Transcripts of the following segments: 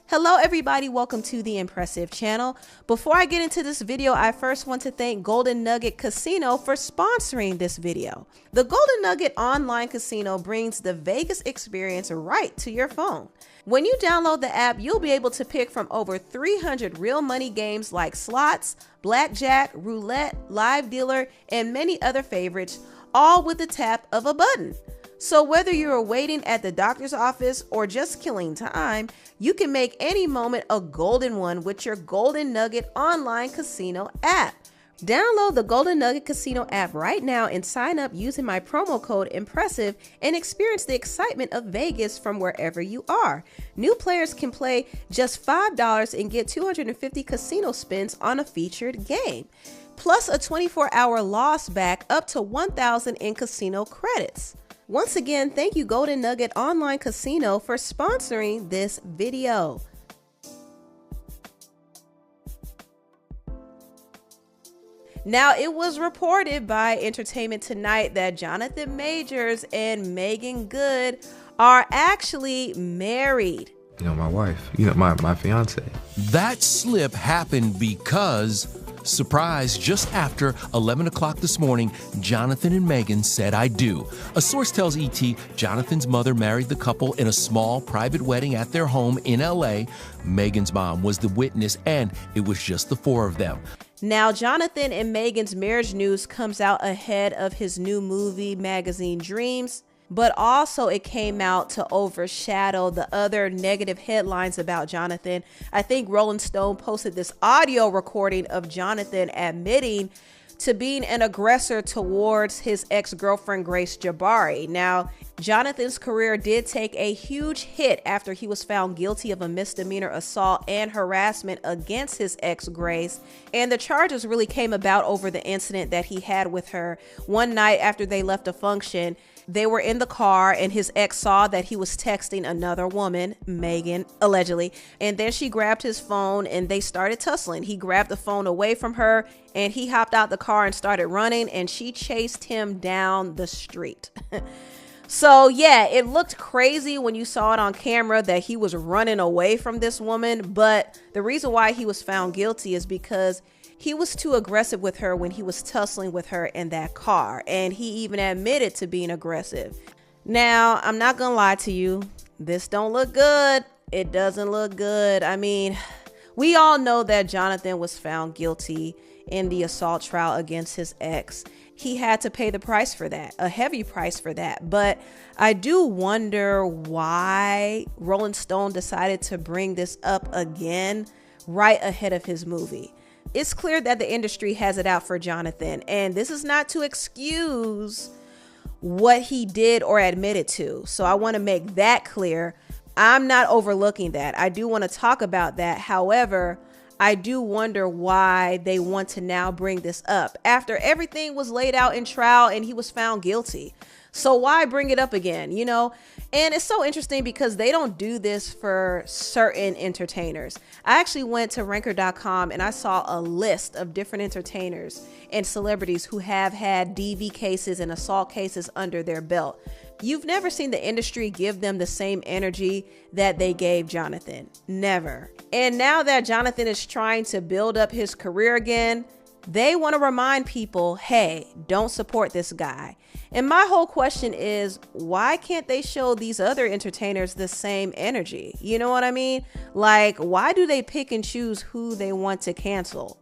Hello everybody, welcome to the Impressive channel. Before I get into this video, I first want to thank Golden Nugget Casino for sponsoring this video. The Golden Nugget online casino brings the Vegas experience right to your phone. When you download the app, you'll be able to pick from over 300 real money games like slots, blackjack, roulette, live dealer, and many other favorites, all with the tap of a button. So whether you're waiting at the doctor's office or just killing time, you can make any moment a golden one with your Golden Nugget online casino app. Download the Golden Nugget Casino app right now and sign up using my promo code IMPRESSIVE and experience the excitement of Vegas from wherever you are. New players can play just $5 and get 250 casino spins on a featured game, plus a 24-hour loss back up to 1,000 in casino credits. Once again, thank you Golden Nugget Online Casino for sponsoring this video. Now, it was reported by Entertainment Tonight that Jonathan Majors and Meagan Good are actually married. You know, my wife, my fiance. That slip happened because, surprise, just after 11 o'clock this morning, Jonathan and Meagan said, "I do." A source tells ET Jonathan's mother married the couple in a small private wedding at their home in LA. Meagan's mom was the witness, and it was just the four of them. Now, Jonathan and Meagan's marriage news comes out ahead of his new movie magazine Dreams, but also it came out to overshadow the other negative headlines about Jonathan. I think Rolling Stone posted this audio recording of Jonathan admitting to being an aggressor towards his ex-girlfriend Grace Jabari. Now, Jonathan's career did take a huge hit after he was found guilty of a misdemeanor assault and harassment against his ex Grace, and the charges really came about over the incident that he had with her. One night after they left a function, they were in the car and his ex saw that he was texting another woman, Meagan, allegedly, and then she grabbed his phone and they started tussling. He grabbed the phone away from her and he hopped out the car and started running, and she chased him down the street. So yeah, it looked crazy when you saw it on camera that he was running away from this woman, but the reason why he was found guilty is because he was too aggressive with her when he was tussling with her in that car, and he even admitted to being aggressive. Now, I'm not gonna lie to you, this don't look good. It doesn't look good. I mean, we all know that Jonathan was found guilty in the assault trial against his ex. He had to pay the price for that, a heavy price for that. But I do wonder why Rolling Stone decided to bring this up again right ahead of his movie. It's clear that the industry has it out for Jonathan, and this is not to excuse what he did or admitted to. So I want to make that clear. I'm not overlooking that. I do want to talk about that. However, I do wonder why they want to now bring this up after everything was laid out in trial and he was found guilty. So why bring it up again, you know? And it's so interesting because they don't do this for certain entertainers. I actually went to ranker.com and I saw a list of different entertainers and celebrities who have had DV cases and assault cases under their belt. You've never seen the industry give them the same energy that they gave Jonathan. Never. And now that Jonathan is trying to build up his career again, they want to remind people, hey, don't support this guy. And my whole question is, why can't they show these other entertainers the same energy? You know what I mean? Like, why do they pick and choose who they want to cancel?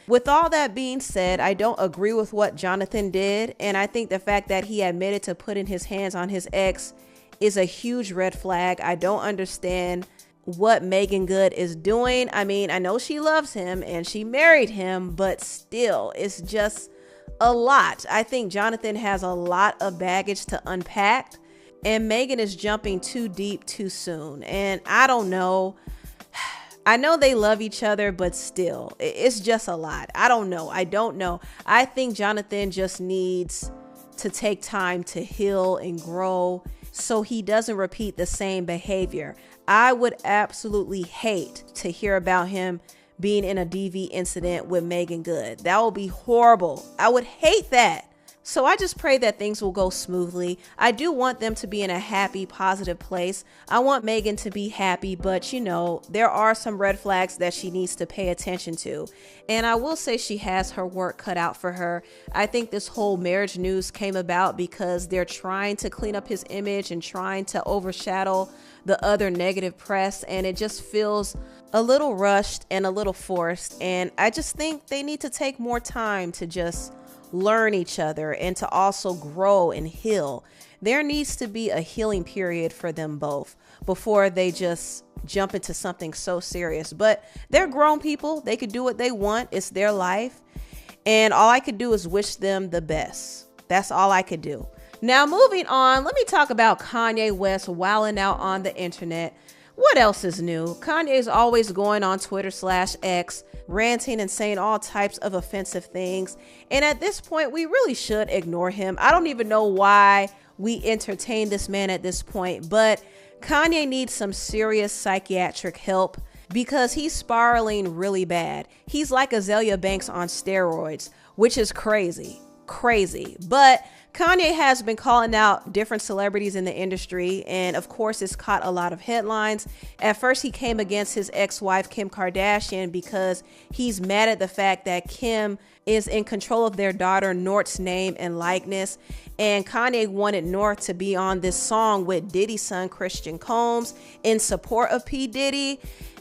With all that being said, I don't agree with what Jonathan did. And I think the fact that he admitted to putting his hands on his ex is a huge red flag. I don't understand what Meagan Good is doing. I mean, I know she loves him and she married him, but still, it's just a lot. I think Jonathan has a lot of baggage to unpack, and Meagan is jumping too deep too soon. And I don't know. I know they love each other, but still, it's just a lot. I don't know. I think Jonathan just needs to take time to heal and grow so he doesn't repeat the same behavior. I would absolutely hate to hear about him being in a DV incident with Meagan Good. That would be horrible. I would hate that. So I just pray that things will go smoothly. I do want them to be in a happy, positive place. I want Meagan to be happy, but there are some red flags that she needs to pay attention to. And I will say she has her work cut out for her. I think this whole marriage news came about because they're trying to clean up his image and trying to overshadow the other negative press. And it just feels a little rushed and a little forced. And I just think they need to take more time to just learn each other and to also grow and heal. There needs to be a healing period for them both before they just jump into something so serious. But they're grown people. They could do what they want. It's their life. And all I could do is wish them the best. That's all I could do. Now, moving on, let me talk about Kanye West wilding out on the internet. What else is new? Kanye is always going on Twitter/X, ranting and saying all types of offensive things. And at this point, we really should ignore him. I don't even know why we entertain this man at this point, but Kanye needs some serious psychiatric help because he's spiraling really bad. He's like Azalea Banks on steroids, which is crazy. But Kanye has been calling out different celebrities in the industry, and of course it's caught a lot of headlines. At first he came against his ex-wife Kim Kardashian because he's mad at the fact that Kim is in control of their daughter North's name and likeness, and Kanye wanted North to be on this song with Diddy's son Christian Combs in support of P. Diddy.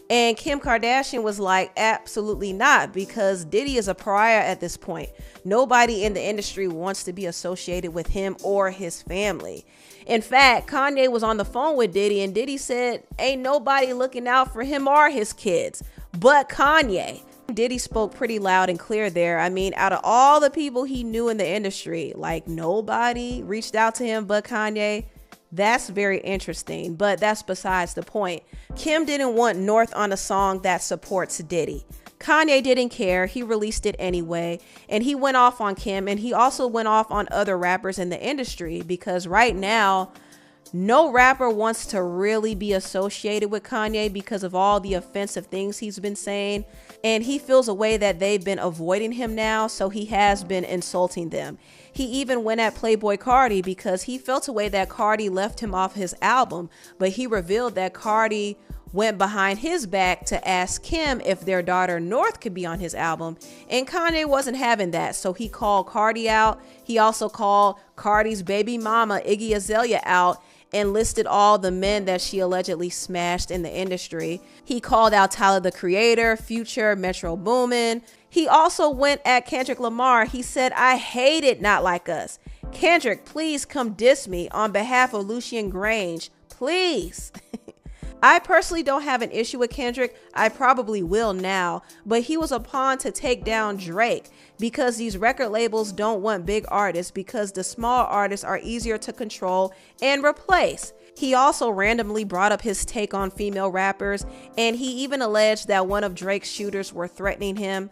And Kim Kardashian was like, absolutely not, because Diddy is a pariah at this point. Nobody in the industry wants to be associated with him or his family. In fact, Kanye was on the phone with Diddy, and Diddy said, ain't nobody looking out for him or his kids but Kanye. Diddy spoke pretty loud and clear there. I mean, out of all the people he knew in the industry, like nobody reached out to him but Kanye. That's very interesting, but that's besides the point. Kim didn't want North on a song that supports Diddy. Kanye didn't care. He released it anyway, and he went off on Kim, and he also went off on other rappers in the industry because right now, no rapper wants to really be associated with Kanye because of all the offensive things he's been saying. And he feels a way that they've been avoiding him now, so he has been insulting them. He even went at Playboy Cardi because he felt a way that Cardi left him off his album, but he revealed that Cardi went behind his back to ask Kim if their daughter North could be on his album, and Kanye wasn't having that, so he called Cardi out. He also called Cardi's baby mama Iggy Azalea out and listed all the men that she allegedly smashed in the industry. He called out Tyler the Creator, Future, Metro Boomin. He also went at Kendrick Lamar. He said, I hate it not like us. Kendrick, please come diss me on behalf of Lucian Grange, please. I personally don't have an issue with Kendrick. I probably will now, but he was a pawn to take down Drake because these record labels don't want big artists because the small artists are easier to control and replace. He also randomly brought up his take on female rappers, and he even alleged that one of Drake's shooters were threatening him.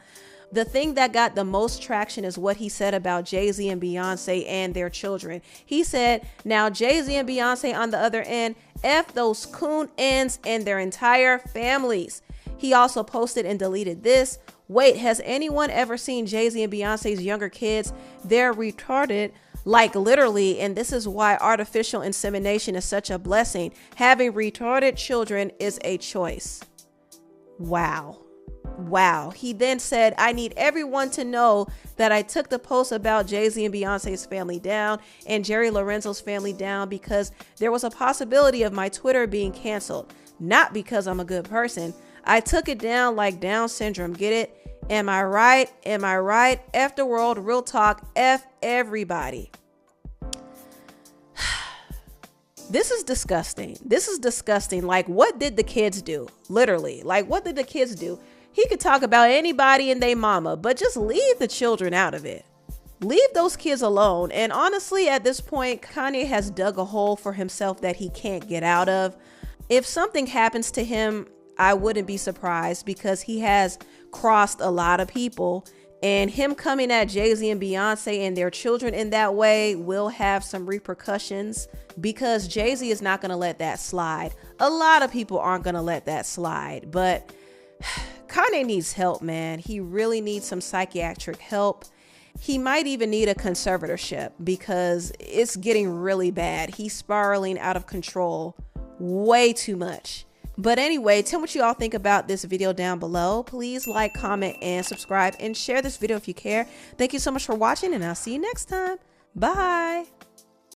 The thing that got the most traction is what he said about JayZ and Beyonce and their children. He said, now JayZ and Beyonce on the other end, F those coon ends and their entire families. He also posted and deleted this. Wait, has anyone ever seen JayZ and Beyonce's younger kids? They're retarded. Like literally, and this is why artificial insemination is such a blessing. Having retarded children is a choice. Wow. He then said, I need everyone to know that I took the post about JayZ and Beyonce's family down and Jerry Lorenzo's family down because there was a possibility of my Twitter being canceled. Not because I'm a good person. I took it down like Down syndrome. Get it? Am I right? F the world, real talk, F everybody. This is disgusting. Like, what did the kids do? Literally, like, what did the kids do? He could talk about anybody and they mama, but just leave the children out of it. Leave those kids alone. And honestly, at this point, Kanye has dug a hole for himself that he can't get out of. If something happens to him, I wouldn't be surprised because he has crossed a lot of people, and him coming at JayZ and Beyonce and their children in that way will have some repercussions because JayZ is not going to let that slide. A lot of people aren't going to let that slide, but Kanye needs help, man. He really needs some psychiatric help. he might even need a conservatorship because it's getting really bad. He's spiraling out of control way too much. But anyway, tell me what you all think about this video down below. Please like, comment, and subscribe, and share this video if you care. Thank you so much for watching, and I'll see you next time. Bye.